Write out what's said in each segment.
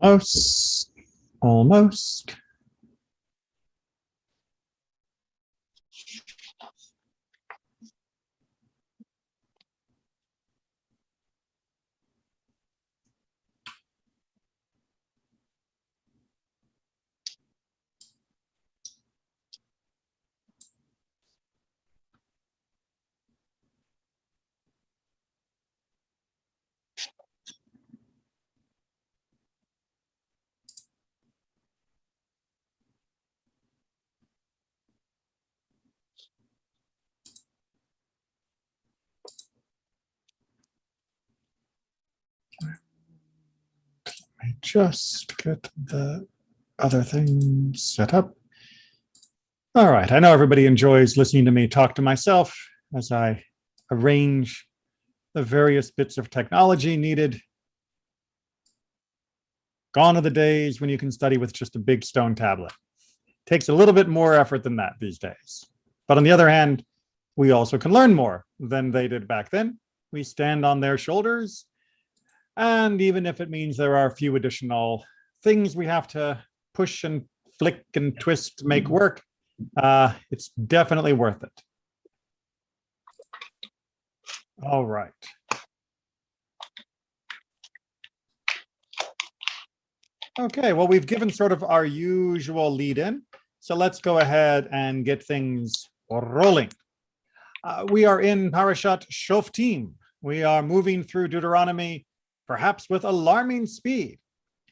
Almost. I just get the other thing set up. All right, I know everybody enjoys listening to me talk to myself as I arrange the various bits of technology needed. Gone are the days when you can study with just a big stone tablet. Takes a little bit more effort than that these days. But on the other hand, we also can learn more than they did back then. We stand on their shoulders. And even if it means there are a few additional things we have to push and flick and twist to make work, it's definitely worth it. All right. Okay, well, we've given sort of our usual lead in. So let's go ahead and get things rolling. We are in Parashat Shoftim. We are moving through Deuteronomy, perhaps with alarming speed.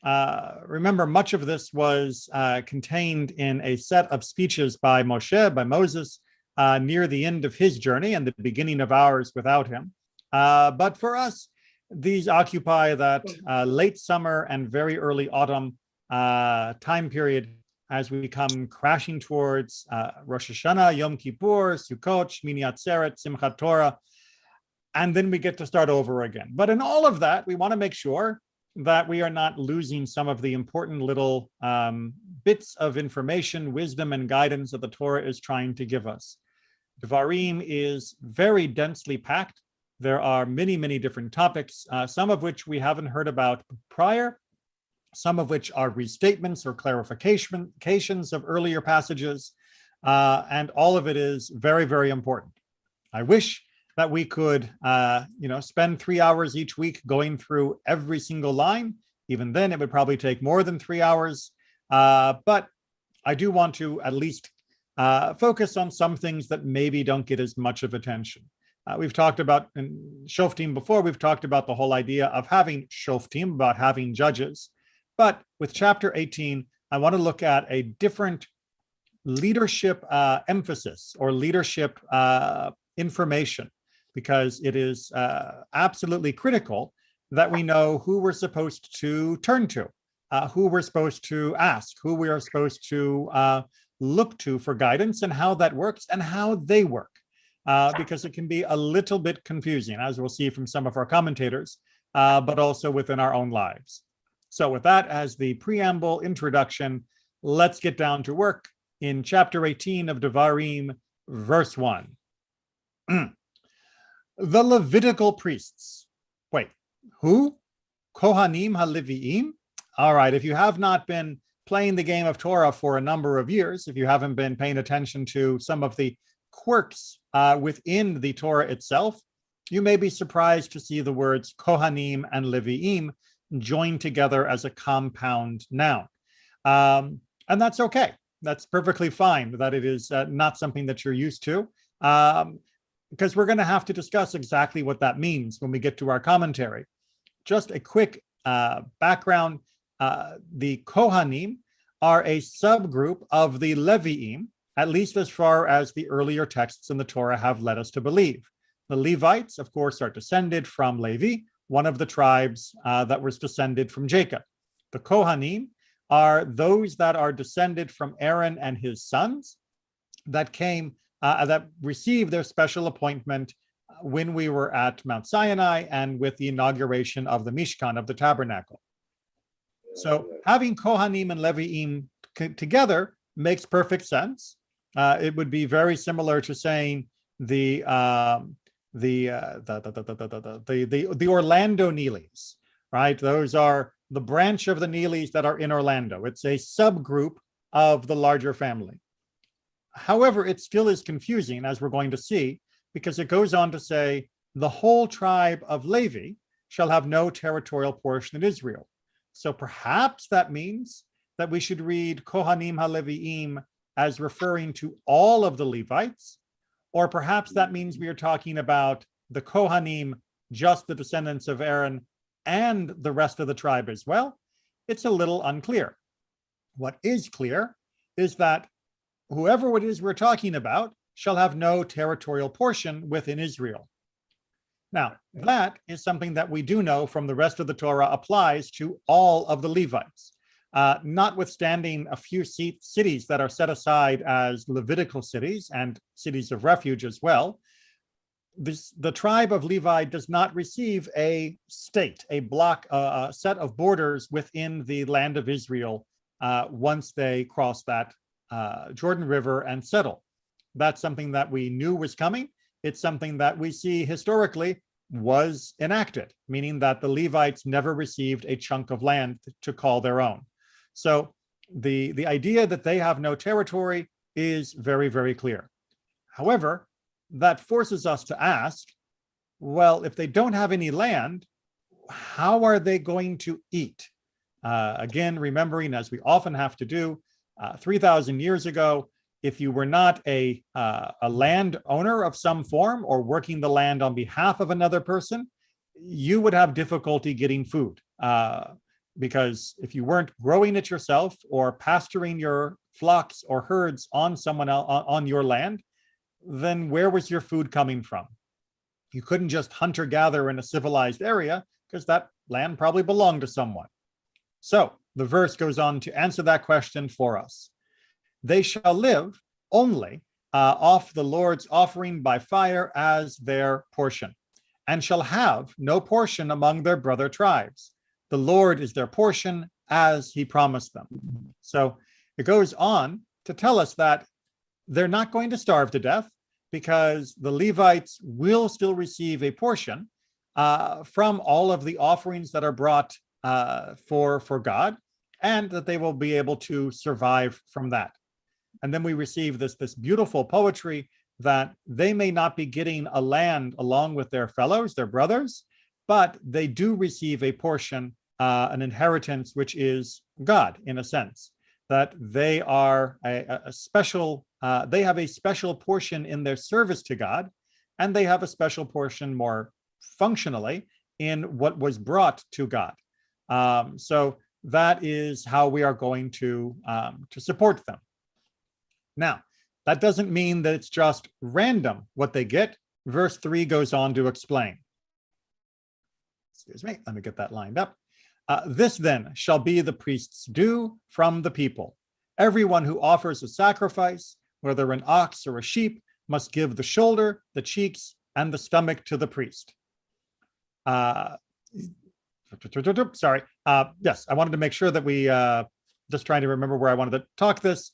Remember, much of this was contained in a set of speeches by Moses, near the end of his journey and the beginning of ours without him. But for us, these occupy that late summer and very early autumn time period as we come crashing towards Rosh Hashanah, Yom Kippur, Sukkot, Shmini Atzeret, Simchat Torah, and then we get to start over again. But in all of that, we want to make sure that we are not losing some of the important little bits of information, wisdom, and guidance that the Torah is trying to give us. Devarim is very densely packed. There are many, many different topics, some of which we haven't heard about prior, some of which are restatements or clarifications of earlier passages, and all of it is very, very important. I wish that we could, spend 3 hours each week going through every single line. Even then, it would probably take more than 3 hours. But I do want to at least focus on some things that maybe don't get as much of attention. We've talked about in Shoftim before, we've talked about the whole idea of having Shoftim, about having judges. But with chapter 18, I want to look at a different leadership emphasis or leadership information, because it is absolutely critical that we know who we're supposed to turn to, who we're supposed to ask, who we are supposed to look to for guidance, and how that works and how they work. Because it can be a little bit confusing, as we'll see from some of our commentators, but also within our own lives. So with that as the preamble introduction, let's get down to work in chapter 18 of Devarim, verse 1. The Levitical priests. Wait, who? Kohanim HaLeviim? All right, if you have not been playing the game of Torah for a number of years, if you haven't been paying attention to some of the quirks within the Torah itself, you may be surprised to see the words Kohanim and Leviim joined together as a compound noun. And that's okay. That's perfectly fine that it is not something that you're used to, because we're going to have to discuss exactly what that means when we get to our commentary. Just a quick background. The Kohanim are a subgroup of the Leviim, at least as far as the earlier texts in the Torah have led us to believe. The Levites, of course, are descended from Levi, one of the tribes that was descended from Jacob. The Kohanim are those that are descended from Aaron and his sons that came, that received their special appointment when we were at Mount Sinai and with the inauguration of the Mishkan, of the tabernacle. So having Kohanim and Leviim together makes perfect sense. It would be very similar to saying the Orlando Neelys, right? Those are the branch of the Neelys that are in Orlando. It's a subgroup of the larger family. However, it still is confusing, as we're going to see, because it goes on to say, the whole tribe of Levi shall have no territorial portion in Israel. So perhaps that means that we should read Kohanim HaLevi'im as referring to all of the Levites, or perhaps that means we are talking about the Kohanim, just the descendants of Aaron, and the rest of the tribe as well. It's a little unclear. What is clear is that whoever it is we're talking about shall have no territorial portion within Israel. Now, that is something that we do know from the rest of the Torah applies to all of the Levites. Notwithstanding a few cities that are set aside as Levitical cities and cities of refuge as well, the tribe of Levi does not receive a state, a block, a set of borders within the land of Israel once they cross that Jordan River and settle. That's something that we knew was coming. It's something that we see historically was enacted, meaning that the Levites never received a chunk of land to call their own. So the idea that they have no territory is very, very clear. However, that forces us to ask, well, if they don't have any land, how are they going to eat? Again, remembering, as we often have to do, 3,000 years ago, if you were not a land owner of some form or working the land on behalf of another person, you would have difficulty getting food. Because if you weren't growing it yourself or pasturing your flocks or herds on someone else, on your land, then where was your food coming from? You couldn't just hunter-gather in a civilized area because that land probably belonged to someone. So the verse goes on to answer that question for us. They shall live only off the Lord's offering by fire as their portion, and shall have no portion among their brother tribes. The Lord is their portion as he promised them. So it goes on to tell us that they're not going to starve to death because the Levites will still receive a portion from all of the offerings that are brought for God, and that they will be able to survive from that. And then we receive this beautiful poetry that they may not be getting a land along with their fellows, their brothers, but they do receive a portion, an inheritance, which is God, in a sense, that they are a special, they have a special portion in their service to God, and they have a special portion more functionally in what was brought to God. So that is how we are going to support them. Now, that doesn't mean that it's just random what they get. Verse 3 goes on to explain. Excuse me, let me get that lined up. This then shall be the priest's due from the people. Everyone who offers a sacrifice, whether an ox or a sheep, must give the shoulder, the cheeks, and the stomach to the priest. Sorry. Yes, I wanted to make sure that we, just trying to remember where I wanted to talk this.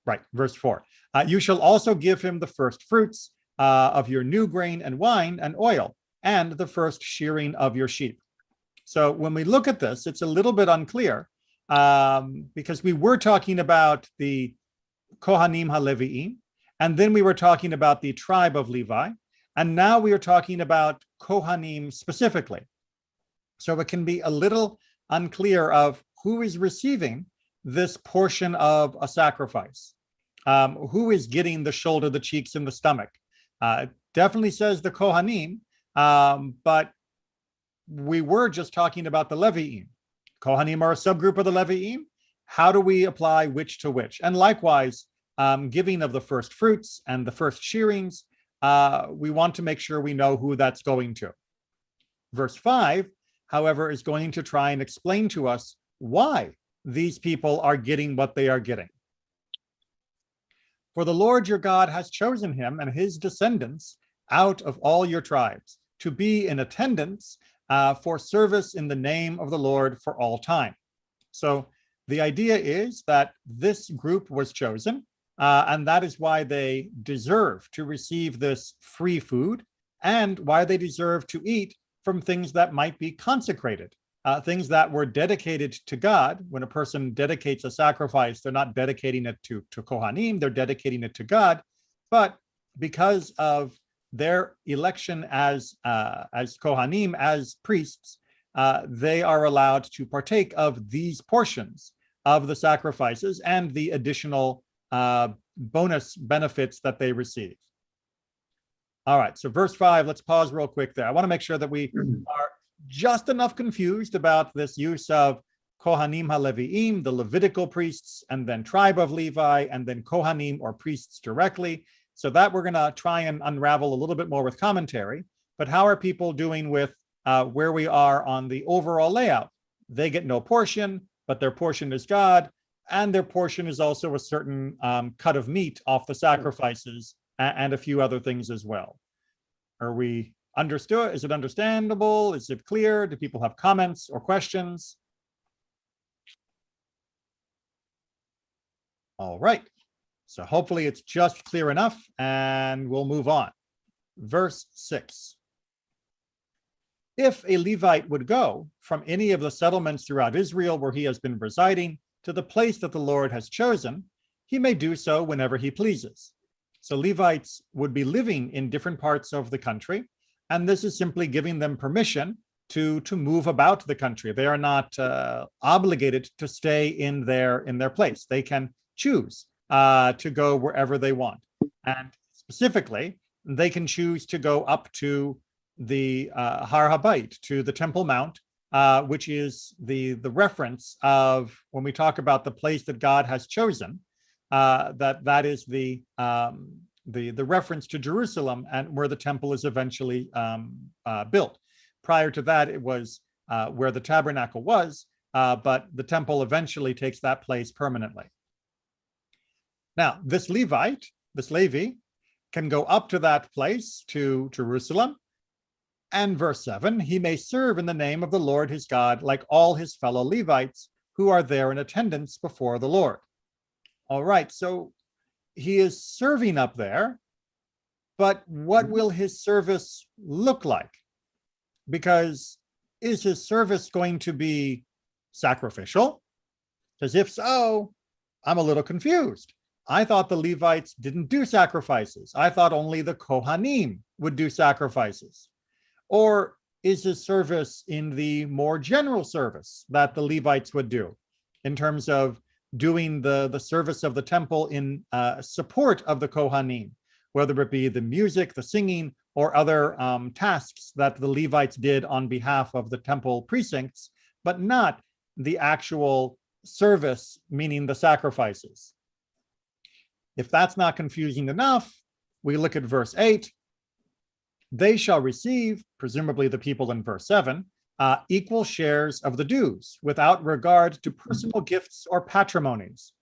Right, verse 4. You shall also give him the first fruits of your new grain and wine and oil, and the first shearing of your sheep. So when we look at this, it's a little bit unclear because we were talking about the Kohanim HaLevi'im, and then we were talking about the tribe of Levi, and now we are talking about Kohanim specifically. So it can be a little unclear of who is receiving this portion of a sacrifice. Who is getting the shoulder, the cheeks, and the stomach? It definitely says the Kohanim, but we were just talking about the Levi'im. Kohanim are a subgroup of the Levi'im. How do we apply which to which? And likewise, giving of the first fruits and the first shearings, we want to make sure we know who that's going to. Verse 5, however, is going to try and explain to us why these people are getting what they are getting. For the Lord your God has chosen him and his descendants out of all your tribes to be in attendance for service in the name of the Lord for all time. So the idea is that this group was chosen, and that is why they deserve to receive this free food and why they deserve to eat from things that might be consecrated things that were dedicated to God. When a person dedicates a sacrifice, they're not dedicating it to Kohanim, they're dedicating it to God. But because of their election as Kohanim, as priests, they are allowed to partake of these portions of the sacrifices and the additional bonus benefits that they receive. All right, so verse 5, let's pause real quick there. I want to make sure that we are just enough confused about this use of Kohanim HaLevi'im, the Levitical priests, and then tribe of Levi, and then Kohanim or priests directly. So that we're going to try and unravel a little bit more with commentary. But how are people doing with where we are on the overall layout? They get no portion, but their portion is God, and their portion is also a certain cut of meat off the sacrifices and a few other things as well. Are we understood? Is it understandable? Is it clear? Do people have comments or questions? All right. So hopefully it's just clear enough, and we'll move on. Verse 6. If a Levite would go from any of the settlements throughout Israel where he has been residing to the place that the Lord has chosen, he may do so whenever he pleases. So Levites would be living in different parts of the country, and this is simply giving them permission to move about the country. They are not obligated to stay in their place. They can choose to go wherever they want. And specifically, they can choose to go up to the Har HaBayit, to the Temple Mount, which is the reference of when we talk about the place that God has chosen, that is the reference to Jerusalem and where the temple is eventually built. Prior to that, it was where the tabernacle was, but the temple eventually takes that place permanently. Now, this Levite, this Levi, can go up to that place, to Jerusalem. And verse 7, he may serve in the name of the Lord his God, like all his fellow Levites who are there in attendance before the Lord. All right, so he is serving up there, but what will his service look like? Because is his service going to be sacrificial? Because if so, I'm a little confused. I thought the Levites didn't do sacrifices. I thought only the Kohanim would do sacrifices. Or is his service in the more general service that the Levites would do in terms of doing the service of the temple in support of the Kohanim, whether it be the music, the singing, or other tasks that the Levites did on behalf of the temple precincts, but not the actual service, meaning the sacrifices. If that's not confusing enough, we look at verse 8. They shall receive, presumably the people in verse 7, equal shares of the dues without regard to personal gifts or patrimonies.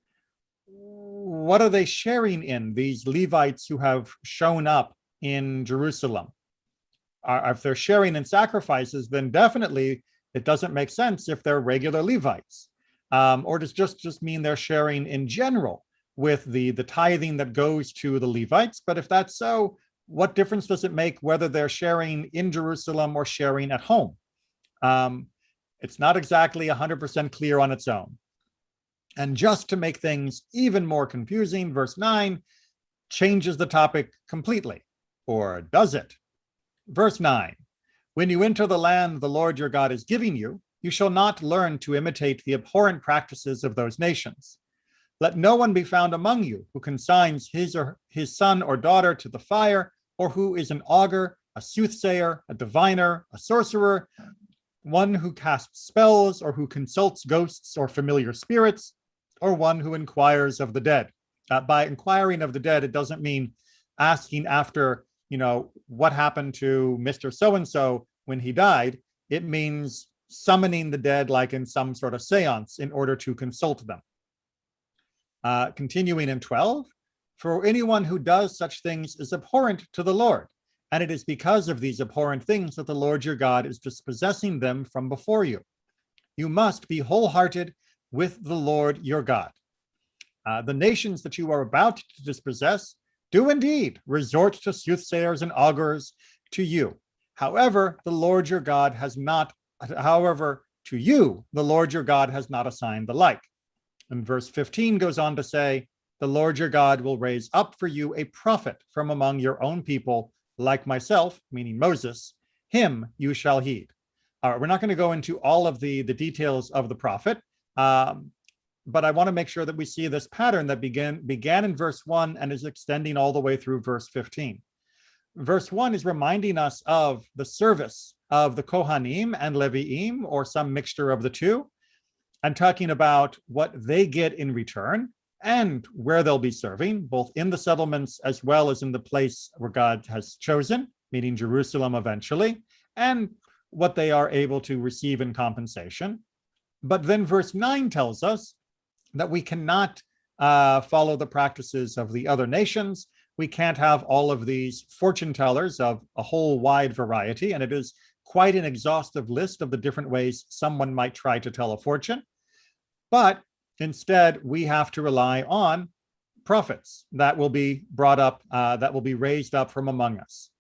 What are they sharing in, these Levites who have shown up in Jerusalem? If they're sharing in sacrifices, then definitely it doesn't make sense if they're regular Levites. Or does just mean they're sharing in general with the tithing that goes to the Levites? But if that's so, what difference does it make whether they're sharing in Jerusalem or sharing at home? It's not exactly 100% clear on its own. And just to make things even more confusing, verse 9 changes the topic completely. Or does it? Verse 9, when you enter the land the Lord your God is giving you, you shall not learn to imitate the abhorrent practices of those nations. Let no one be found among you who consigns his son or daughter to the fire, or who is an augur, a soothsayer, a diviner, a sorcerer, one who casts spells, or who consults ghosts or familiar spirits, or one who inquires of the dead. By inquiring of the dead, it doesn't mean asking after, what happened to Mr. So-and-so when he died. It means summoning the dead like in some sort of seance in order to consult them. Continuing in 12, for anyone who does such things is abhorrent to the Lord, and it is because of these abhorrent things that the Lord your God is dispossessing them from before you. You must be wholehearted with the Lord your God. The nations that you are about to dispossess do indeed resort to soothsayers and augurs to you. However, the Lord your God has not to you, the Lord your God has not assigned the like. And verse 15 goes on to say, the Lord your God will raise up for you a prophet from among your own people, like myself, meaning Moses. Him you shall heed. All right, we're not going to go into all of the details of the prophet, but I want to make sure that we see this pattern that began in verse 1 and is extending all the way through verse 15. Verse 1 is reminding us of the service of the Kohanim and Leviim, or some mixture of the two, and talking about what they get in return and where they'll be serving, both in the settlements as well as in the place where God has chosen, meaning Jerusalem eventually, and what they are able to receive in compensation. But then verse 9 tells us that we cannot follow the practices of the other nations. We can't have all of these fortune tellers of a whole wide variety, and it is quite an exhaustive list of the different ways someone might try to tell a fortune. But instead, we have to rely on prophets that will be brought up, that will be raised up from among us.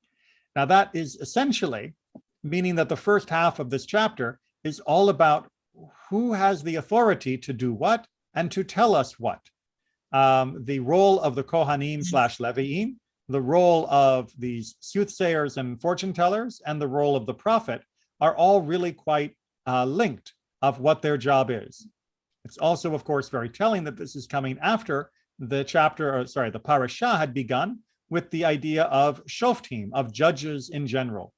Now, that is essentially meaning that the first half of this chapter is all about who has the authority to do what and to tell us what. The role of the Kohanim / Leviim, the role of these soothsayers and fortune tellers, and the role of the prophet are all really quite linked of what their job is. It's also, of course, very telling that this is coming after the the parasha had begun with the idea of Shoftim, of judges in general,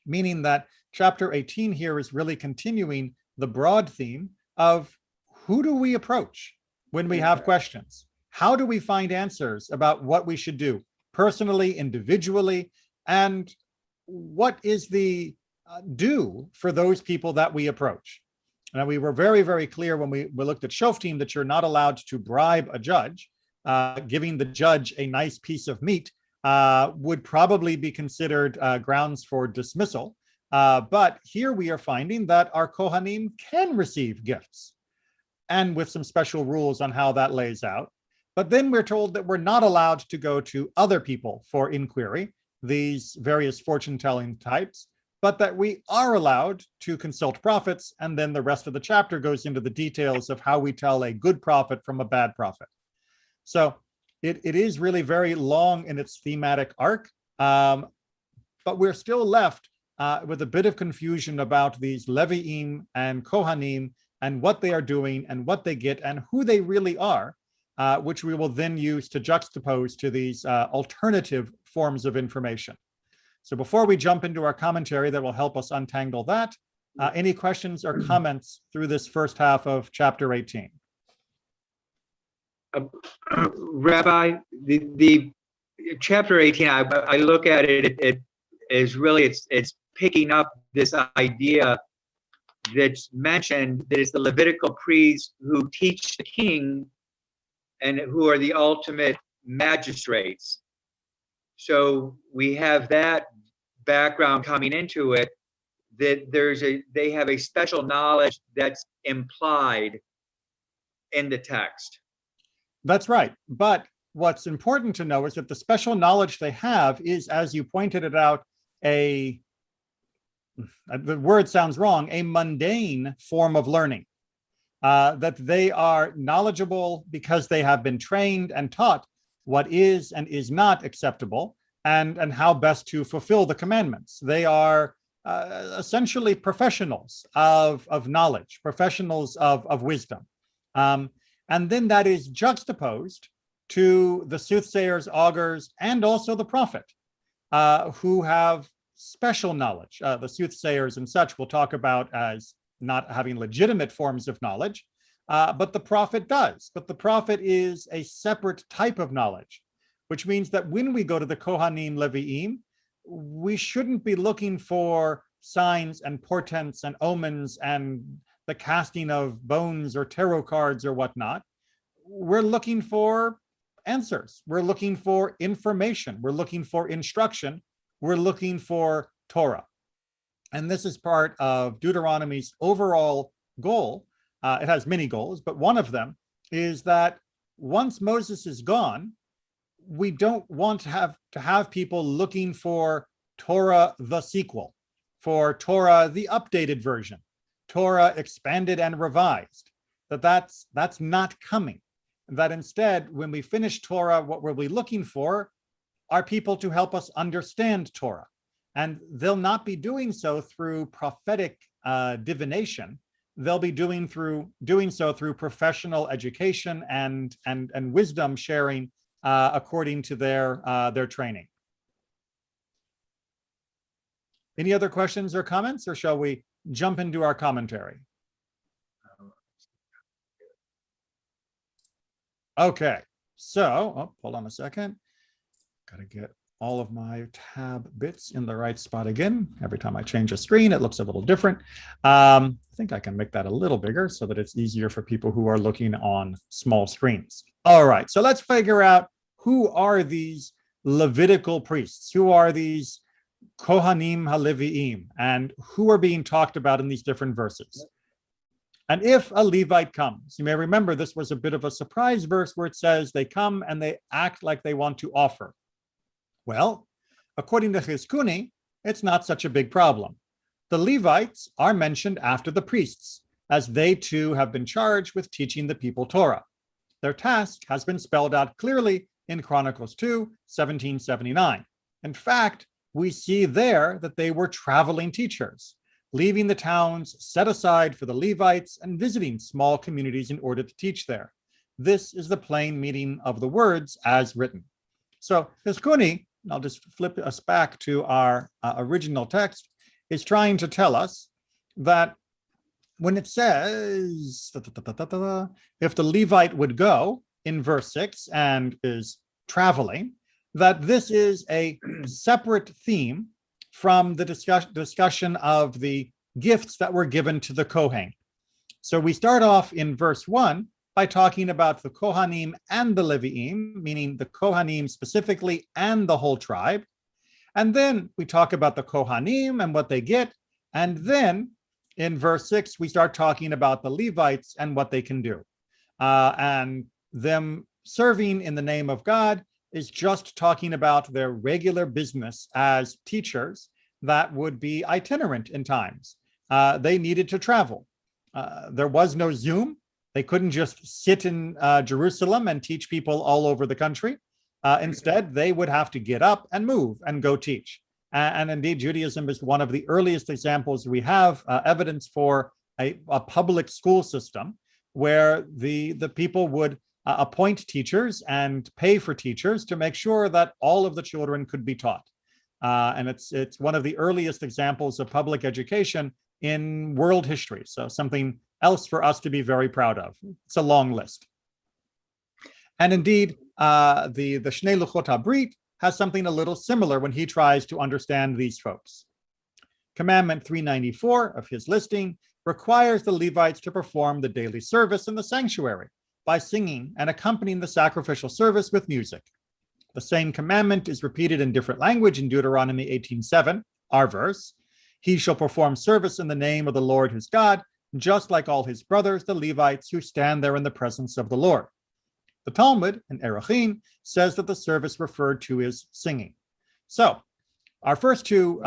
meaning that chapter 18 here is really continuing the broad theme of who do we approach when we have questions? How do we find answers about what we should do personally, individually, and what is the due for those people that we approach? Now, we were very, very clear when we looked at Shoftim that you're not allowed to bribe a judge. Giving the judge a nice piece of meat would probably be considered grounds for dismissal. But here we are finding that our Kohanim can receive gifts, and with some special rules on how that lays out. But then we're told that we're not allowed to go to other people for inquiry, these various fortune-telling types, but that we are allowed to consult prophets, and then the rest of the chapter goes into the details of how we tell a good prophet from a bad prophet. So it is really very long in its thematic arc, but we're still left with a bit of confusion about these Leviim and Kohanim and what they are doing and what they get and who they really are, which we will then use to juxtapose to these alternative forms of information. So before we jump into our commentary that will help us untangle that, any questions or comments through this first half of chapter 18? Rabbi, the chapter 18, I look at it as really it's picking up this idea that's mentioned, that it's the Levitical priests who teach the king and who are the ultimate magistrates. So we have that background coming into it, that they have a special knowledge that's implied in the text. That's right. But what's important to know is that the special knowledge they have is, as you pointed it out, the word sounds wrong, a mundane form of learning. That they are knowledgeable because they have been trained and taught what is and is not acceptable, and how best to fulfill the commandments. They are essentially professionals of knowledge, professionals of wisdom. And then that is juxtaposed to the soothsayers, augurs, and also the prophet, who have special knowledge. The soothsayers and such we'll talk about as not having legitimate forms of knowledge, but the prophet does. But the prophet is a separate type of knowledge, which means that when we go to the Kohanim Leviim, we shouldn't be looking for signs and portents and omens and the casting of bones or tarot cards or whatnot. We're looking for answers. We're looking for information. We're looking for instruction. We're looking for Torah. And this is part of Deuteronomy's overall goal. It has many goals, but one of them is that once Moses is gone, we don't want to have people looking for Torah, the sequel, for Torah, the updated version. Torah expanded and revised, that's not coming. That instead, when we finish Torah, what we'll be looking for are people to help us understand Torah. And they'll not be doing so through prophetic divination. They'll be doing so through professional education and wisdom sharing according to their training. Any other questions or comments, or shall we jump into our commentary? Okay, so hold on a second. Got to get all of my tab bits in the right spot again. Every time I change a screen, it looks a little different. I think I can make that a little bigger so that it's easier for people who are looking on small screens. All right, so let's figure out who are these Levitical priests? Who are these Kohanim HaLeviim? And who are being talked about in these different verses? And if a Levite comes, you may remember this was a bit of a surprise verse where it says they come and they act like they want to offer. Well, according to Chizkuni, it's not such a big problem. The Levites are mentioned after the priests, as they too have been charged with teaching the people Torah. Their task has been spelled out clearly in Chronicles 2, 1779. In fact, we see there that they were traveling teachers, leaving the towns set aside for the Levites and visiting small communities in order to teach there. This is the plain meaning of the words as written. So Chizkuni, I'll just flip us back to our original text, is trying to tell us that when it says, if the Levite would go in verse 6 and is traveling, that this is a separate theme from the discussion of the gifts that were given to the Kohen. So we start off in verse 1 by talking about the Kohanim and the Leviim, meaning the Kohanim specifically and the whole tribe. And then we talk about the Kohanim and what they get. And then in verse 6, we start talking about the Levites and what they can do. And them serving in the name of God is just talking about their regular business as teachers that would be itinerant in times. They needed to travel. There was no Zoom. They couldn't just sit in Jerusalem and teach people all over the country. Instead, they would have to get up and move and go teach. And indeed, Judaism is one of the earliest examples we have evidence for a public school system where the people would appoint teachers and pay for teachers to make sure that all of the children could be taught. And it's one of the earliest examples of public education in world history. So something else for us to be very proud of. It's a long list. And indeed, the Shnei Luchot HaBrit has something a little similar when he tries to understand these folks. Commandment 394 of his listing requires the Levites to perform the daily service in the sanctuary by singing and accompanying the sacrificial service with music. The same commandment is repeated in different language in Deuteronomy 18:7, our verse. He shall perform service in the name of the Lord his God, just like all his brothers, the Levites, who stand there in the presence of the Lord. The Talmud in Erechim says that the service referred to is singing. So our first two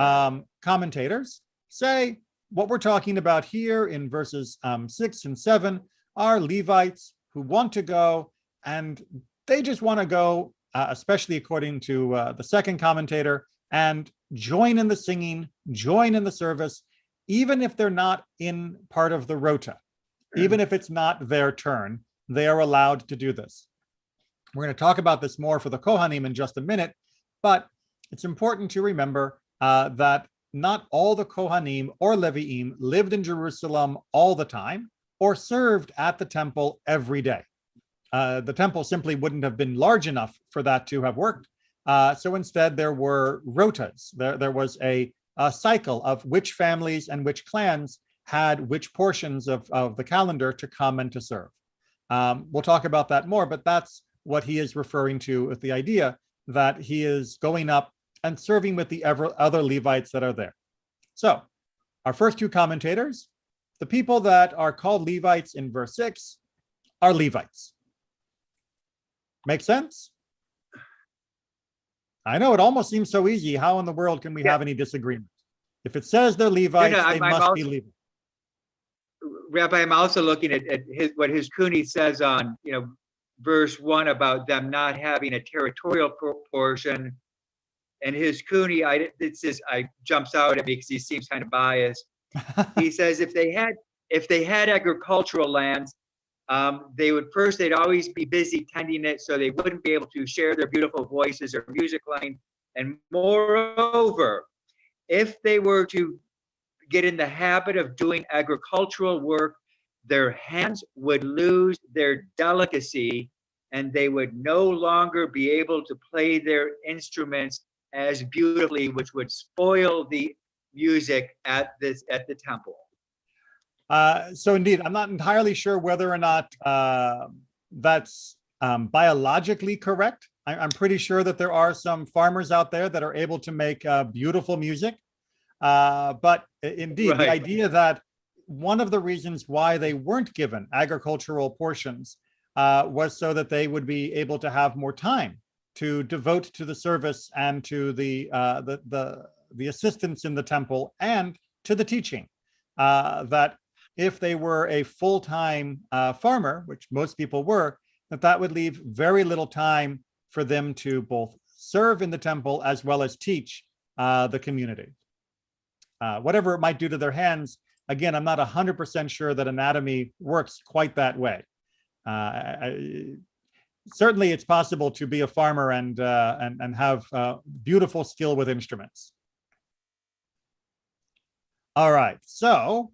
commentators say what we're talking about here in verses 6 and 7 are Levites who want to go, and they just want to go, especially according to the second commentator, and join in the singing, join in the service, even if they're not in part of the rota, even if it's not their turn, they are allowed to do this. We're going to talk about this more for the Kohanim in just a minute, but it's important to remember that not all the Kohanim or Leviim lived in Jerusalem all the time or served at the temple every day. The temple simply wouldn't have been large enough for that to have worked. So instead, there were rotas. There was a cycle of which families and which clans had which portions of the calendar to come and to serve. We'll talk about that more, but that's what he is referring to with the idea that he is going up and serving with the other Levites that are there. So our first two commentators, the people that are called Levites in verse 6 are Levites. Make sense? I know it almost seems so easy. How in the world can we have any disagreement? If it says they're Levites, they must be Levites. Rabbi, I'm also looking at what his Cooney says on, verse 1 about them not having a territorial portion. And his Cooney, I jumps out at me because he seems kind of biased. He says if they had agricultural lands, they'd always be busy tending it, so they wouldn't be able to share their beautiful voices or music line. And moreover, if they were to get in the habit of doing agricultural work, their hands would lose their delicacy and they would no longer be able to play their instruments as beautifully, which would spoil the music at the temple. So indeed, I'm not entirely sure whether or not that's biologically correct. I'm pretty sure that there are some farmers out there that are able to make beautiful music. But indeed, the idea that one of the reasons why they weren't given agricultural portions was so that they would be able to have more time to devote to the service and to the assistance in the temple and to the teaching. That if they were a full-time farmer, which most people were, that would leave very little time for them to both serve in the temple as well as teach the community. Whatever it might do to their hands, again, I'm not 100% sure that anatomy works quite that way. Certainly, it's possible to be a farmer and have beautiful skill with instruments. All right, so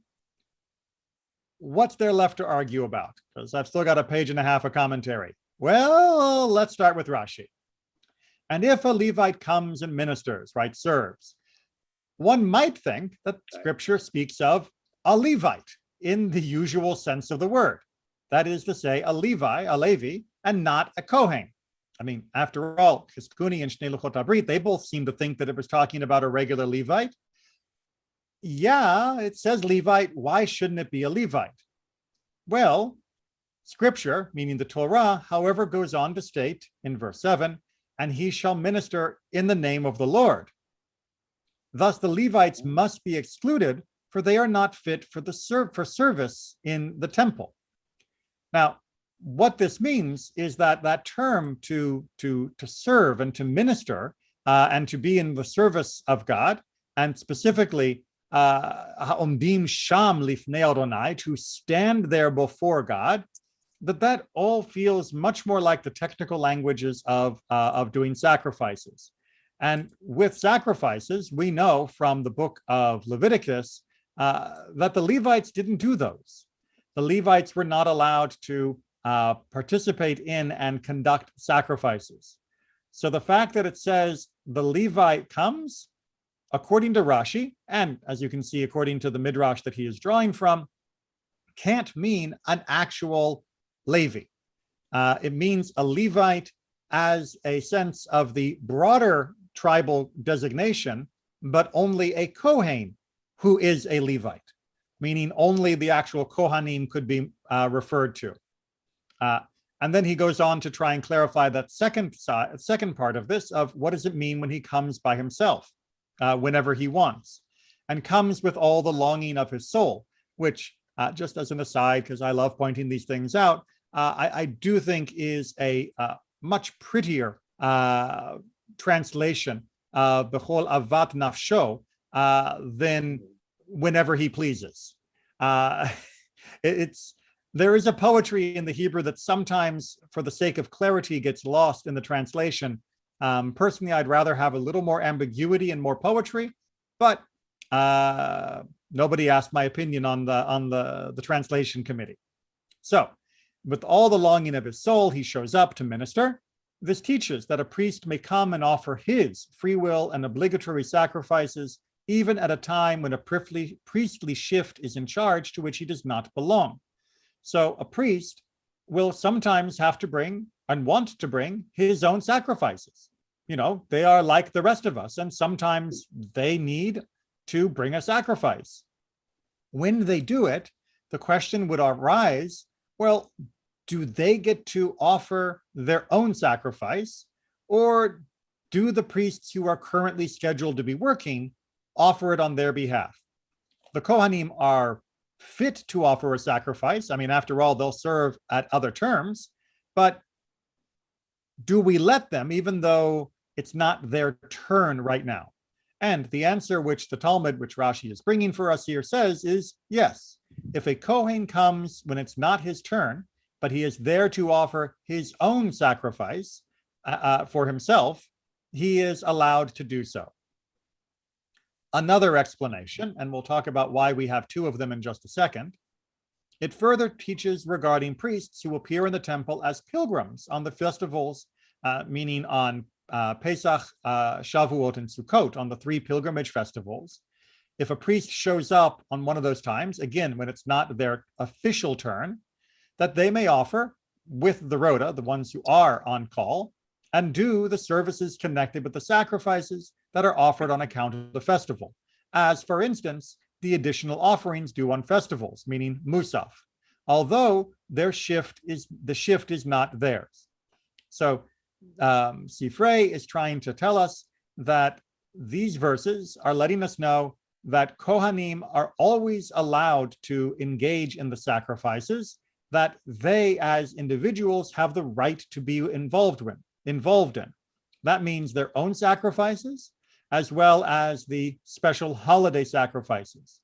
what's there left to argue about? Because I've still got a page and a half of commentary. Well, let's start with Rashi. And if a Levite comes and ministers, right, serves, one might think that scripture speaks of a Levite in the usual sense of the word. That is to say, a Levi, and not a Kohen. I mean, after all, Hiskuni and Shnei Luchot Abrit, they both seem to think that it was talking about a regular Levite. Yeah, it says Levite. Why shouldn't it be a Levite? Well, scripture, meaning the Torah, however, goes on to state in verse 7, and he shall minister in the name of the Lord. Thus, the Levites must be excluded, for they are not fit for service in the temple. Now, what this means is that that term to serve and to minister and to be in the service of God, and specifically ha'omdim sham lifnei Adonai, to stand there before God, that all feels much more like the technical languages of doing sacrifices. And with sacrifices, we know from the book of Leviticus that the Levites didn't do those. The Levites were not allowed to participate in and conduct sacrifices. So the fact that it says the Levite comes, according to Rashi, and as you can see, according to the Midrash that he is drawing from, can't mean an actual Levi. It means a Levite as a sense of the broader tribal designation, but only a Kohen who is a Levite, meaning only the actual Kohanim could be referred to. And then he goes on to try and clarify that second part of this, of what does it mean when he comes by himself, whenever he wants, and comes with all the longing of his soul, which, just as an aside, because I love pointing these things out, I do think is a much prettier translation of Bechol Avat Nafsho than whenever he pleases. There is a poetry in the Hebrew that sometimes, for the sake of clarity, gets lost in the translation. Personally, I'd rather have a little more ambiguity and more poetry, but nobody asked my opinion on the translation committee. So, with all the longing of his soul, he shows up to minister. This teaches that a priest may come and offer his free will and obligatory sacrifices, even at a time when a priestly shift is in charge to which he does not belong. So a priest will sometimes have to bring and want to bring his own sacrifices. You know, they are like the rest of us, and sometimes they need to bring a sacrifice. When they do it, the question would arise, well, do they get to offer their own sacrifice, or do the priests who are currently scheduled to be working offer it on their behalf? The Kohanim are fit to offer a sacrifice. I mean, after all, they'll serve at other terms, but do we let them, even though it's not their turn right now? And the answer which the Talmud, which Rashi is bringing for us here, says is yes. If a Kohen comes when it's not his turn, but he is there to offer his own sacrifice for himself, he is allowed to do so. Another explanation, and we'll talk about why we have two of them in just a second, it further teaches regarding priests who appear in the temple as pilgrims on the festivals, meaning on Pesach, Shavuot, and Sukkot, on the three pilgrimage festivals. If a priest shows up on one of those times, again, when it's not their official turn, that they may offer with the Rhoda, the ones who are on call, and do the services connected with the sacrifices that are offered on account of the festival, as, for instance, the additional offerings due on festivals, meaning Musaf, although the shift is not theirs. So Sifrei is trying to tell us that these verses are letting us know that Kohanim are always allowed to engage in the sacrifices that they as individuals have the right to be involved in. That means their own sacrifices, as well as the special holiday sacrifices.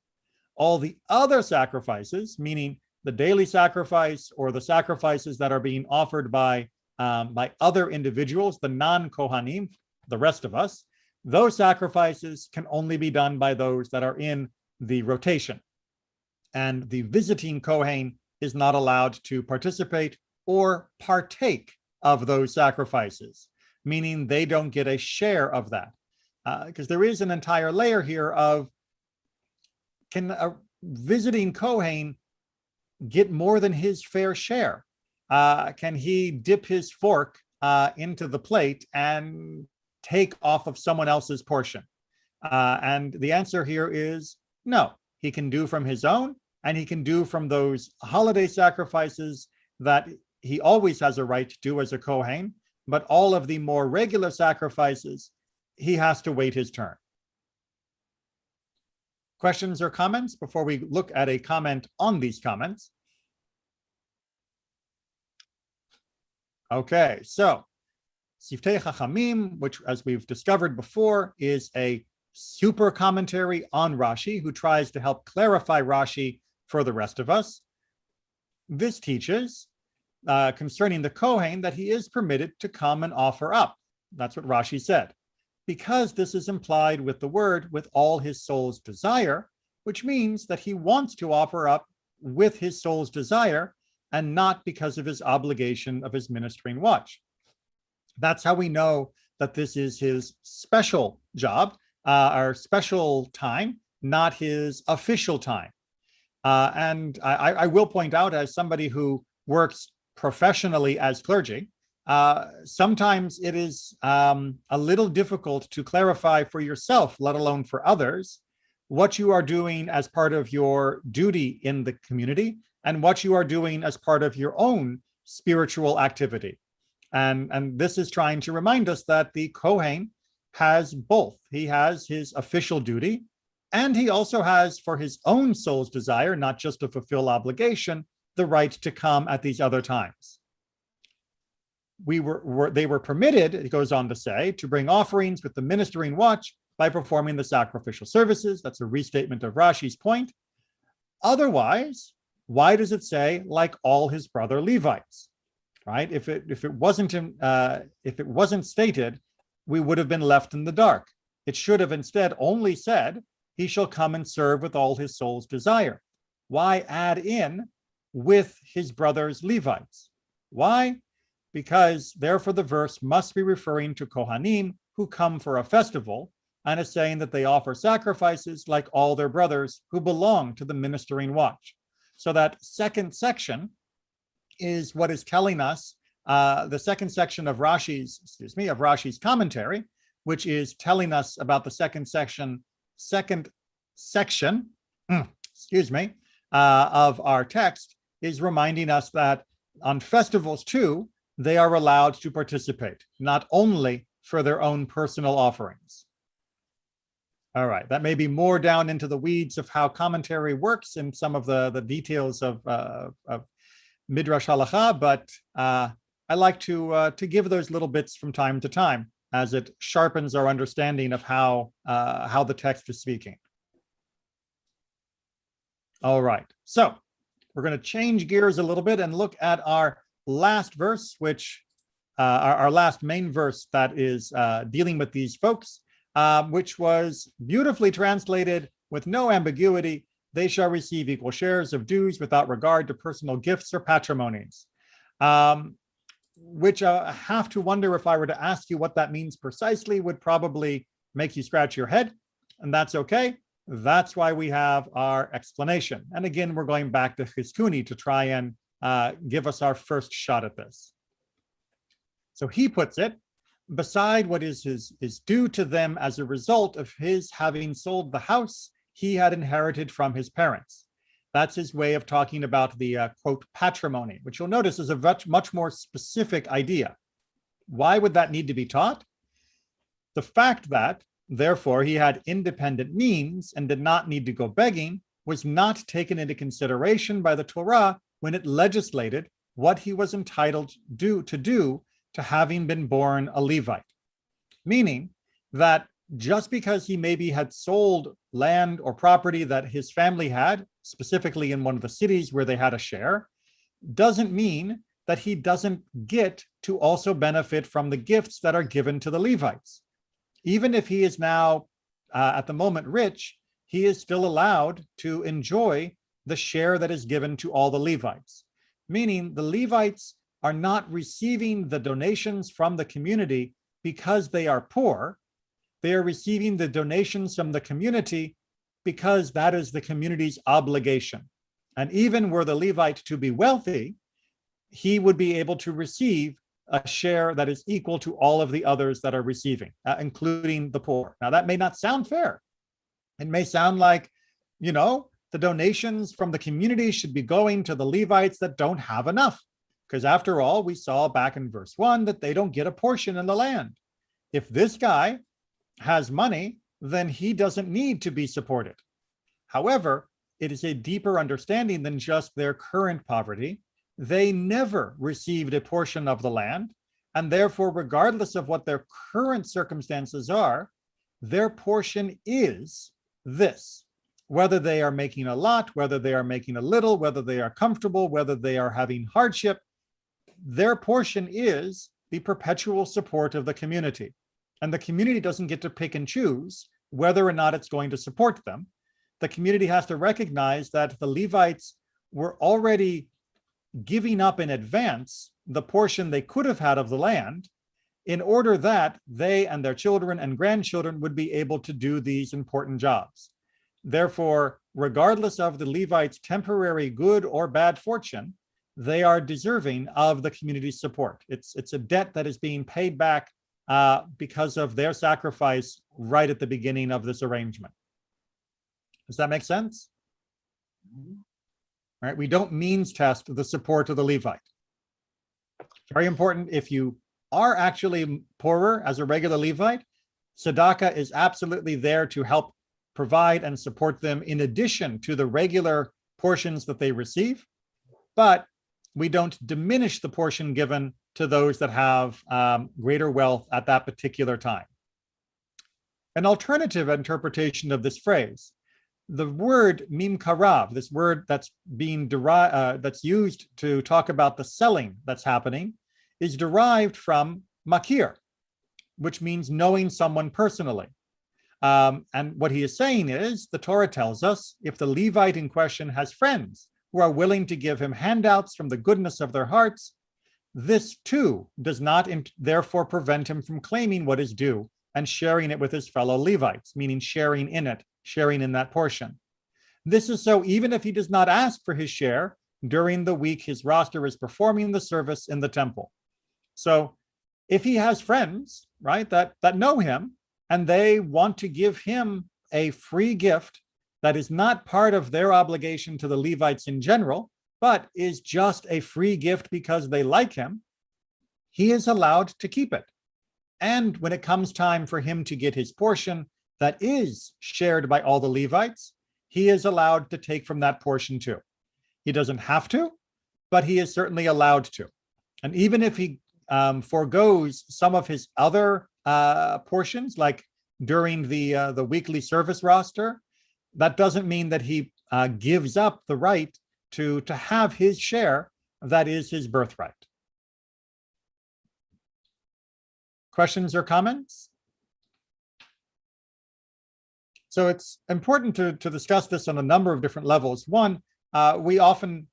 All the other sacrifices, meaning the daily sacrifice or the sacrifices that are being offered by other individuals, the non-Kohanim, the rest of us, those sacrifices can only be done by those that are in the rotation. And the visiting Kohen is not allowed to participate or partake of those sacrifices, meaning they don't get a share of that. Because there is an entire layer here of, can a visiting Kohen get more than his fair share? Can he dip his fork into the plate and take off of someone else's portion? And the answer here is no. He can do from his own, and he can do from those holiday sacrifices that he always has a right to do as a Kohen, but all of the more regular sacrifices, he has to wait his turn. Questions or comments before we look at a comment on these comments? Okay, so Siftei Chachamim, which, as we've discovered before, is a super commentary on Rashi, who tries to help clarify Rashi for the rest of us. This teaches concerning the Kohen that he is permitted to come and offer up. That's what Rashi said. Because this is implied with the word with all his soul's desire, which means that he wants to offer up with his soul's desire and not because of his obligation of his ministering watch. That's how we know that this is his special job, or special time, not his official time. And I will point out, as somebody who works professionally as clergy, sometimes it is a little difficult to clarify for yourself, let alone for others, what you are doing as part of your duty in the community and what you are doing as part of your own spiritual activity. And this is trying to remind us that the Kohen has both. He has his official duty, and he also has, for his own soul's desire, not just to fulfill obligation, the right to come at these other times. They were permitted, it goes on to say, to bring offerings with the ministering watch by performing the sacrificial services. That's a restatement of Rashi's point. Otherwise, why does it say like all his brother Levites? Right? If it wasn't stated, we would have been left in the dark. It should have instead only said, he shall come and serve with all his soul's desire. Why add in with his brothers Levites? Why? Because therefore the verse must be referring to Kohanim who come for a festival, and is saying that they offer sacrifices like all their brothers who belong to the ministering watch. So that second section is what is telling us, the second section of Rashi's commentary, which is telling us about the second section of our text, is reminding us that on festivals too, they are allowed to participate, not only for their own personal offerings. All right, that may be more down into the weeds of how commentary works and some of the details of Midrash Halacha, but I like to give those little bits from time to time as it sharpens our understanding of how the text is speaking. All right, so we're going to change gears a little bit and look at our last verse, which our last main verse that is dealing with these folks, which was beautifully translated with no ambiguity. They shall receive equal shares of dues without regard to personal gifts or patrimonies. Which I have to wonder, if I were to ask you what that means precisely, would probably make you scratch your head, and that's okay. That's why we have our explanation. And again, we're going back to Chizkuni to try and give us our first shot at this. So he puts it, beside what is due to them as a result of his having sold the house he had inherited from his parents. That's his way of talking about the quote patrimony, which you'll notice is a much more specific idea. Why would that need to be taught? The fact that, therefore, he had independent means and did not need to go begging was not taken into consideration by the Torah when it legislated what he was entitled to do to having been born a Levite. Meaning that just because he maybe had sold land or property that his family had, specifically in one of the cities where they had a share, doesn't mean that he doesn't get to also benefit from the gifts that are given to the Levites. Even if he is now, at the moment, rich, he is still allowed to enjoy the share that is given to all the Levites. Meaning the Levites are not receiving the donations from the community because they are poor. They are receiving the donations from the community because that is the community's obligation. And even were the Levite to be wealthy, he would be able to receive a share that is equal to all of the others that are receiving, including the poor. Now, that may not sound fair. It may sound like, the donations from the community should be going to the Levites that don't have enough. Because after all, we saw back in verse 1 that they don't get a portion in the land. If this guy has money, then he doesn't need to be supported. However, it is a deeper understanding than just their current poverty. They never received a portion of the land, and therefore, regardless of what their current circumstances are, their portion is this. Whether they are making a lot, whether they are making a little, whether they are comfortable, whether they are having hardship, their portion is the perpetual support of the community. And the community doesn't get to pick and choose whether or not it's going to support them. The community has to recognize that the Levites were already giving up in advance the portion they could have had of the land in order that they and their children and grandchildren would be able to do these important jobs. Therefore, regardless of the Levites' temporary good or bad fortune, they are deserving of the community's support. It's a debt that is being paid back because of their sacrifice right at the beginning of this arrangement. Does that make sense? All right, we don't means test the support of the Levite. Very important. If you are actually poorer as a regular Levite, tzedakah is absolutely there to help provide and support them in addition to the regular portions that they receive. But we don't diminish the portion given to those that have greater wealth at that particular time. An alternative interpretation of this phrase, the word mimkarav, this word that's being derived, that's used to talk about the selling that's happening, is derived from makir, which means knowing someone personally. And what he is saying is, the Torah tells us, if the Levite in question has friends who are willing to give him handouts from the goodness of their hearts, this too does not therefore prevent him from claiming what is due and sharing it with his fellow Levites, meaning sharing in it, sharing in that portion. This is so even if he does not ask for his share during the week his roster is performing the service in the temple. So if he has friends, right, that know him and they want to give him a free gift that is not part of their obligation to the Levites in general, but is just a free gift because they like him, he is allowed to keep it. And when it comes time for him to get his portion, that is shared by all the Levites, he is allowed to take from that portion too. He doesn't have to, but he is certainly allowed to. And even if he forgoes some of his other portions, like during the weekly service roster, that doesn't mean that he gives up the right to have his share that is his birthright. Questions or comments? So it's important to discuss this on a number of different levels. One, we often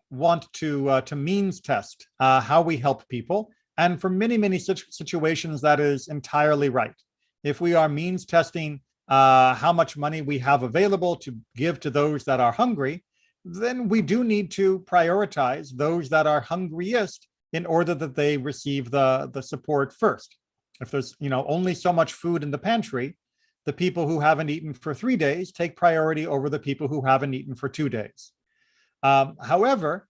want to means test how we help people. And for many situations, that is entirely right. If we are means testing how much money we have available to give to those that are hungry, then we do need to prioritize those that are hungriest in order that they receive the support first. If there's only so much food in the pantry, the people who haven't eaten for 3 days take priority over the people who haven't eaten for 2 days. However,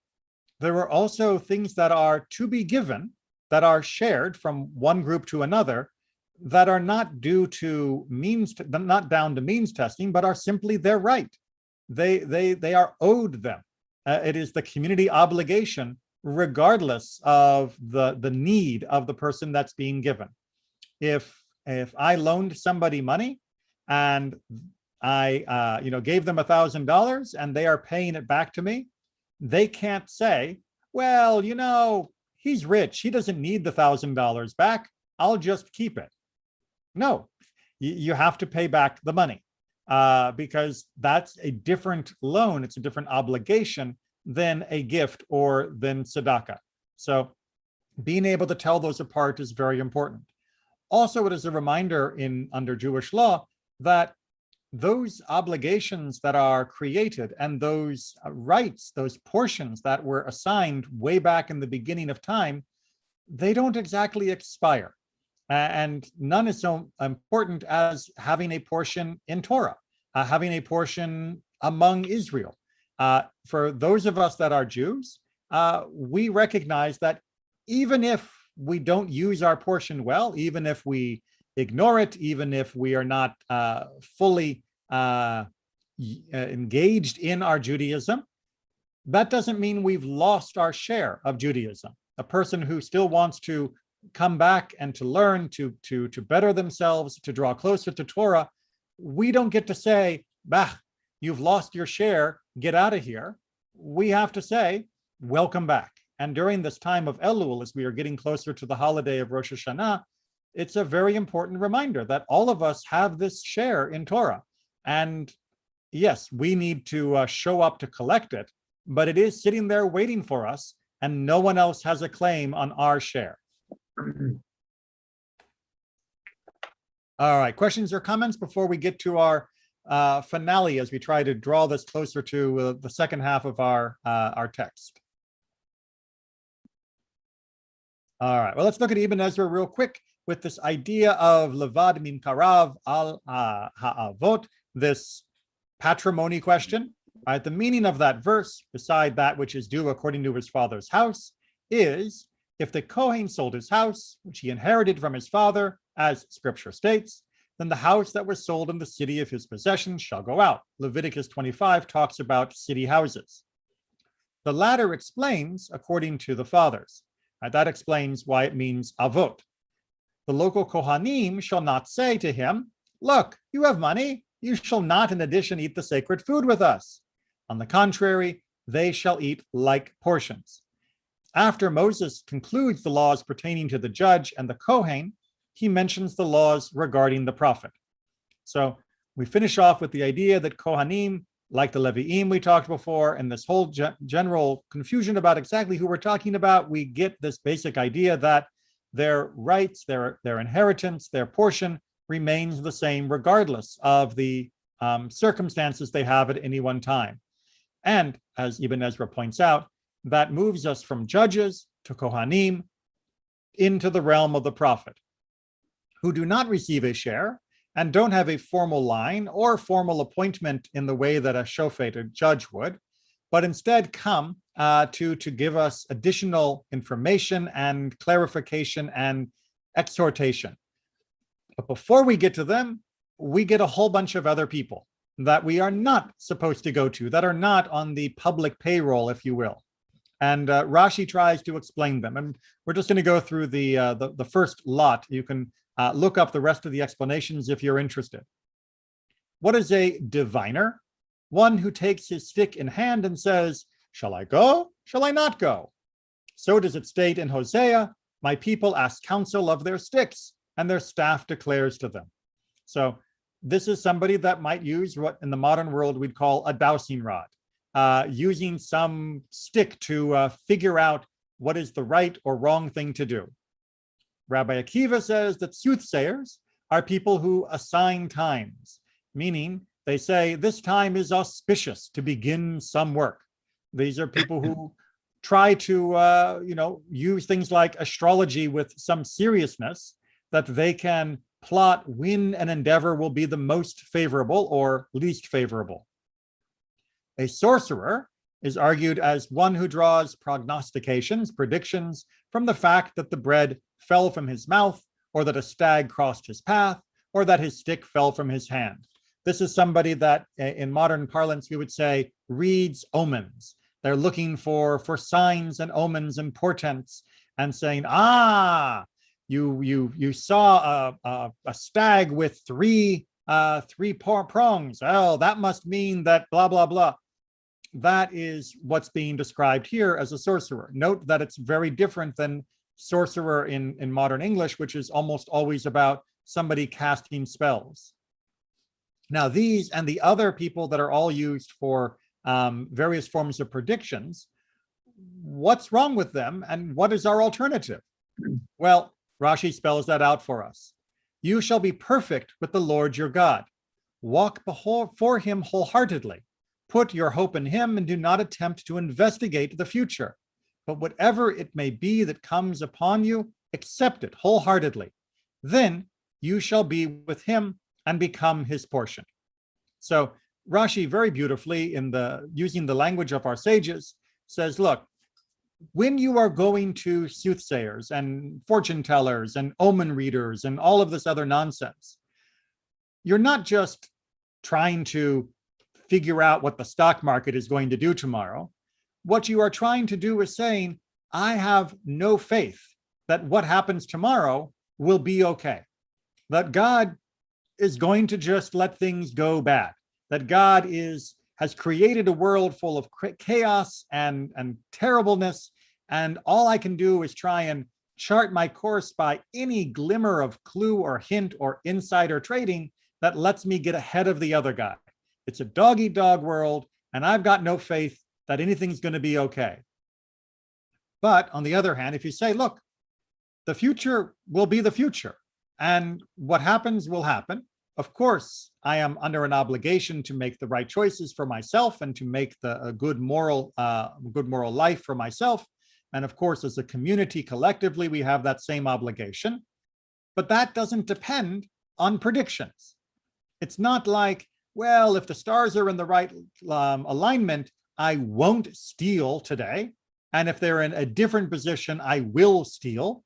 there are also things that are to be given that are shared from one group to another that are not due to not down to means testing, but are simply their right. They are owed them. It is the community obligation, regardless of the need of the person that's being given. If I loaned somebody money and I gave them $1,000 and they are paying it back to me, they can't say, well, he's rich, he doesn't need the $1,000 back, I'll just keep it. No, you have to pay back the money because that's a different loan, it's a different obligation than a gift or than tzedakah. So being able to tell those apart is very important. Also, it is a reminder under Jewish law that those obligations that are created and those rights, those portions that were assigned way back in the beginning of time, they don't exactly expire. And none is so important as having a portion in Torah, having a portion among Israel. For those of us that are Jews, we recognize that even if we don't use our portion well, even if we ignore it, even if we are not fully engaged in our Judaism, that doesn't mean we've lost our share of Judaism. A person who still wants to come back and to learn, to better themselves, to draw closer to Torah, we don't get to say, bah, you've lost your share, get out of here. We have to say, welcome back. And during this time of Elul, as we are getting closer to the holiday of Rosh Hashanah, it's a very important reminder that all of us have this share in Torah. And yes, we need to show up to collect it, but it is sitting there waiting for us, and no one else has a claim on our share. All right, questions or comments before we get to our finale as we try to draw this closer to the second half of our text? All right, well, let's look at Ibn Ezra real quick with this idea of levad min karav al ha'avot, this patrimony question. All right, the meaning of that verse, beside that which is due according to his father's house, is if the Kohen sold his house, which he inherited from his father, as scripture states, then the house that was sold in the city of his possession shall go out. Leviticus 25 talks about city houses. The latter explains according to the fathers. That explains why it means avot. The local Kohanim shall not say to him, look, you have money, you shall not in addition eat the sacred food with us. On the contrary, they shall eat like portions. After Moses concludes the laws pertaining to the judge and the Kohen, he mentions the laws regarding the prophet. So we finish off with the idea that Kohanim, like the Levi'im we talked before, and this whole general confusion about exactly who we're talking about, we get this basic idea that their rights, their inheritance, their portion remains the same regardless of the circumstances they have at any one time. And as Ibn Ezra points out, that moves us from judges to Kohanim into the realm of the prophet, who do not receive a share and don't have a formal line or formal appointment in the way that a shofet, a judge, would, but instead come to give us additional information and clarification and exhortation. But before we get to them, we get a whole bunch of other people that we are not supposed to go to, that are not on the public payroll, if you will. And Rashi tries to explain them. And we're just going to go through the first lot. You can look up the rest of the explanations if you're interested. What is a diviner? One who takes his stick in hand and says, shall I go? Shall I not go? So does it state in Hosea, my people ask counsel of their sticks, and their staff declares to them. So this is somebody that might use what in the modern world we'd call a dowsing rod, using some stick to figure out what is the right or wrong thing to do. Rabbi Akiva says that soothsayers are people who assign times, meaning they say this time is auspicious to begin some work. These are people who try to, use things like astrology with some seriousness that they can plot when an endeavor will be the most favorable or least favorable. A sorcerer is argued as one who draws prognostications, predictions from the fact that the bread fell from his mouth, or that a stag crossed his path, or that his stick fell from his hand. This is somebody that in modern parlance, we would say reads omens. They're looking for signs and omens and portents and saying, you saw a stag with three prongs. Oh, that must mean that blah, blah, blah. That is what's being described here as a sorcerer. Note that it's very different than sorcerer in modern English, which is almost always about somebody casting spells. Now, these and the other people that are all used for various forms of predictions, what's wrong with them and what is our alternative? Well, Rashi spells that out for us. You shall be perfect with the Lord your God. Walk before him wholeheartedly. Put your hope in him and do not attempt to investigate the future. But whatever it may be that comes upon you, accept it wholeheartedly. Then you shall be with him and become his portion. So Rashi very beautifully using the language of our sages says, look, when you are going to soothsayers and fortune tellers and omen readers and all of this other nonsense, you're not just trying to figure out what the stock market is going to do tomorrow. What you are trying to do is saying, I have no faith that what happens tomorrow will be okay, that God is going to just let things go bad, that God has created a world full of chaos and terribleness, and all I can do is try and chart my course by any glimmer of clue or hint or insider trading that lets me get ahead of the other guy. It's a dog-eat-dog world, and I've got no faith that anything's going to be okay. But on the other hand, if you say, look, the future will be the future, and what happens will happen. Of course, I am under an obligation to make the right choices for myself and to make a good moral life for myself. And of course, as a community, collectively, we have that same obligation. But that doesn't depend on predictions. It's not like, well, if the stars are in the right alignment, I won't steal today. And if they're in a different position, I will steal.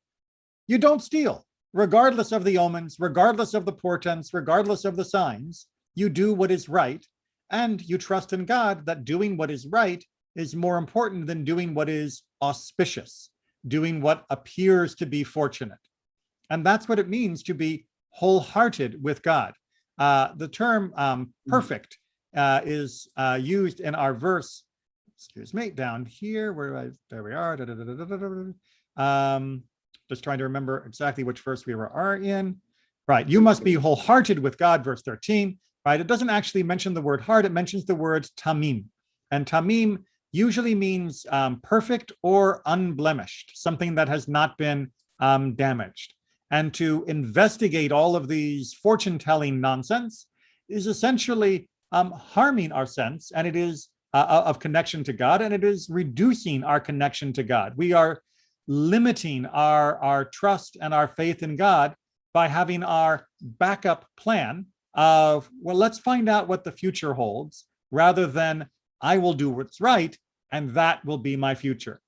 You don't steal. Regardless of the omens, regardless of the portents, regardless of the signs, you do what is right. And you trust in God that doing what is right is more important than doing what is auspicious, doing what appears to be fortunate. And that's what it means to be wholehearted with God. The term perfect is used in our verse, excuse me, down here, there we are. Just trying to remember exactly which verse we are in. Right, you must be wholehearted with God, verse 13. Right, it doesn't actually mention the word heart, it mentions the word tamim. And tamim usually means perfect or unblemished, something that has not been damaged. And to investigate all of these fortune-telling nonsense is essentially harming our sense, and it is of connection to God, and it is reducing our connection to God. We are limiting our trust and our faith in God by having our backup plan of, well, let's find out what the future holds, rather than I will do what's right, and that will be my future.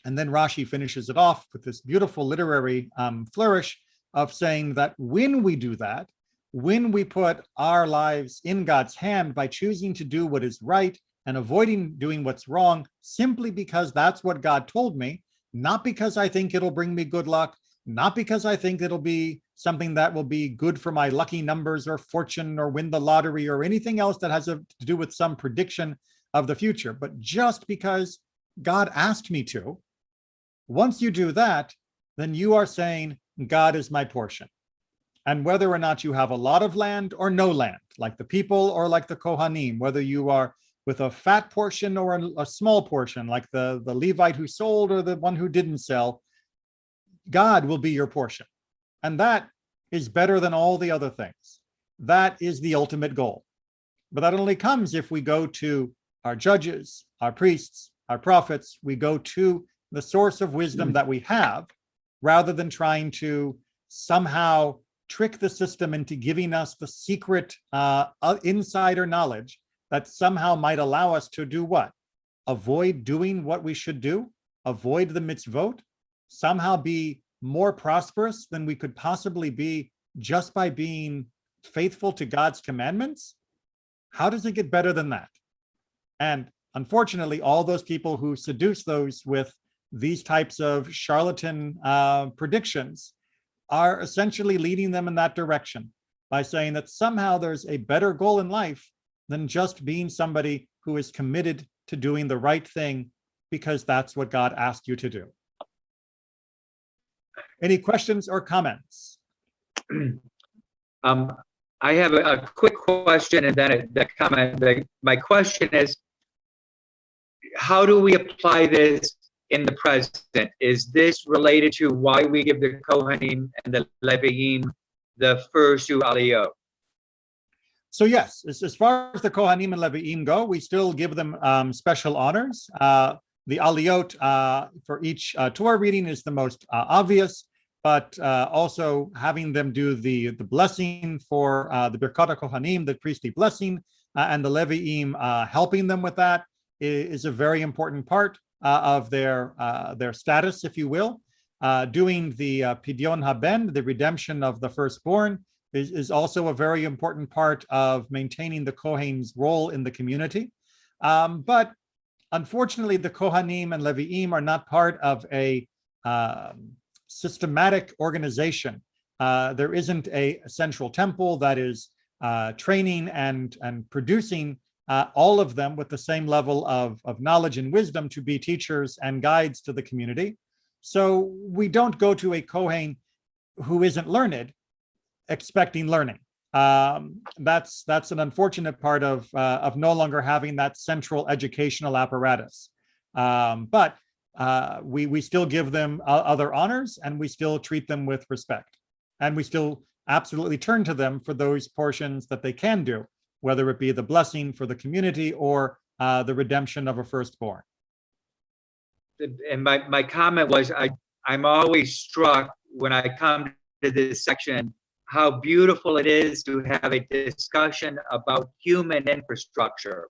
And then Rashi finishes it off with this beautiful literary flourish of saying that when we do that, when we put our lives in God's hand by choosing to do what is right and avoiding doing what's wrong, simply because that's what God told me, not because I think it'll bring me good luck, not because I think it'll be something that will be good for my lucky numbers or fortune or win the lottery or anything else that has to do with some prediction of the future, but just because God asked me to. Once you do that, then you are saying, God is my portion. And whether or not you have a lot of land or no land, like the people or like the Kohanim, whether you are with a fat portion or a small portion, like the Levite who sold or the one who didn't sell, God will be your portion. And that is better than all the other things. That is the ultimate goal. But that only comes if we go to our judges, our priests, our prophets. We go to the source of wisdom that we have, rather than trying to somehow trick the system into giving us the secret insider knowledge that somehow might allow us to do what? Avoid doing what we should do, avoid the mitzvot, somehow be more prosperous than we could possibly be just by being faithful to God's commandments. How does it get better than that? And unfortunately, all those people who seduce those with these types of charlatan predictions are essentially leading them in that direction by saying that somehow there's a better goal in life than just being somebody who is committed to doing the right thing because that's what God asked you to do. Any questions or comments? I have a quick question and then a comment. My question is, how do we apply this in the present? Is this related to why we give the Kohanim and the Leviim the first two aliyot? So yes, as far as the Kohanim and Leviim go, we still give them special honors. The aliyot for each Torah reading is the most obvious, but also having them do the blessing for the Birkat Kohanim, the priestly blessing, and the Leviim helping them with that is a very important part of their status, if you will. Doing the Pidyon Haben, the redemption of the firstborn, is also a very important part of maintaining the Kohen's role in the community. But unfortunately, the Kohanim and Leviim are not part of a systematic organization. There isn't a central temple that is training and producing all of them with the same level of knowledge and wisdom to be teachers and guides to the community. So we don't go to a Kohen who isn't learned expecting learning. That's an unfortunate part of no longer having that central educational apparatus. But we still give them other honors, and we still treat them with respect. And we still absolutely turn to them for those portions that they can do, whether it be the blessing for the community or the redemption of a firstborn. And my comment was, I'm always struck when I come to this section, how beautiful it is to have a discussion about human infrastructure.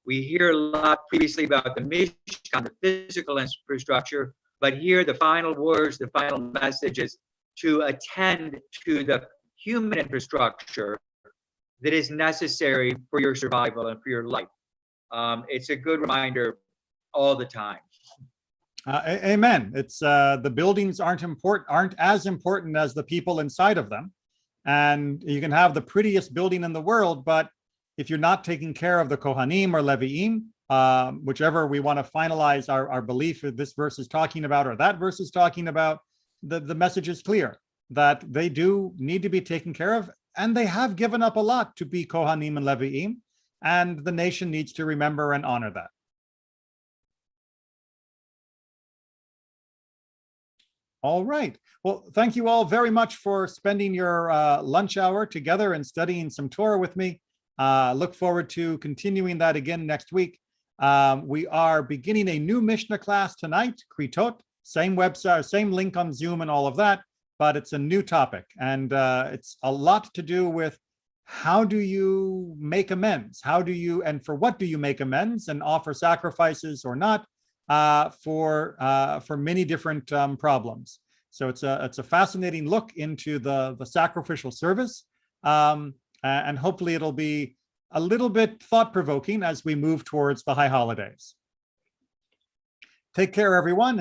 We hear a lot previously about the Mishkan, the physical infrastructure, but here the final words, the final message is to attend to the human infrastructure that is necessary for your survival and for your life. It's a good reminder all the time. Amen. It's the buildings aren't as important as the people inside of them. And you can have the prettiest building in the world, but if you're not taking care of the Kohanim or Leviim, whichever we want to finalize our belief that this verse is talking about or that verse is talking about, the message is clear that they do need to be taken care of, and they have given up a lot to be Kohanim and Leviim, and the nation needs to remember and honor that. All right. Well, thank you all very much for spending your lunch hour together and studying some Torah with me. Look forward to continuing that again next week. We are beginning a new Mishnah class tonight, Kritot, same website, same link on Zoom and all of that, but it's a new topic. And it's a lot to do with how do you make amends? How do you, and for what do you make amends and offer sacrifices or not for many different problems. So it's a fascinating look into the sacrificial service and hopefully it'll be a little bit thought-provoking as we move towards the high holidays. Take care, everyone.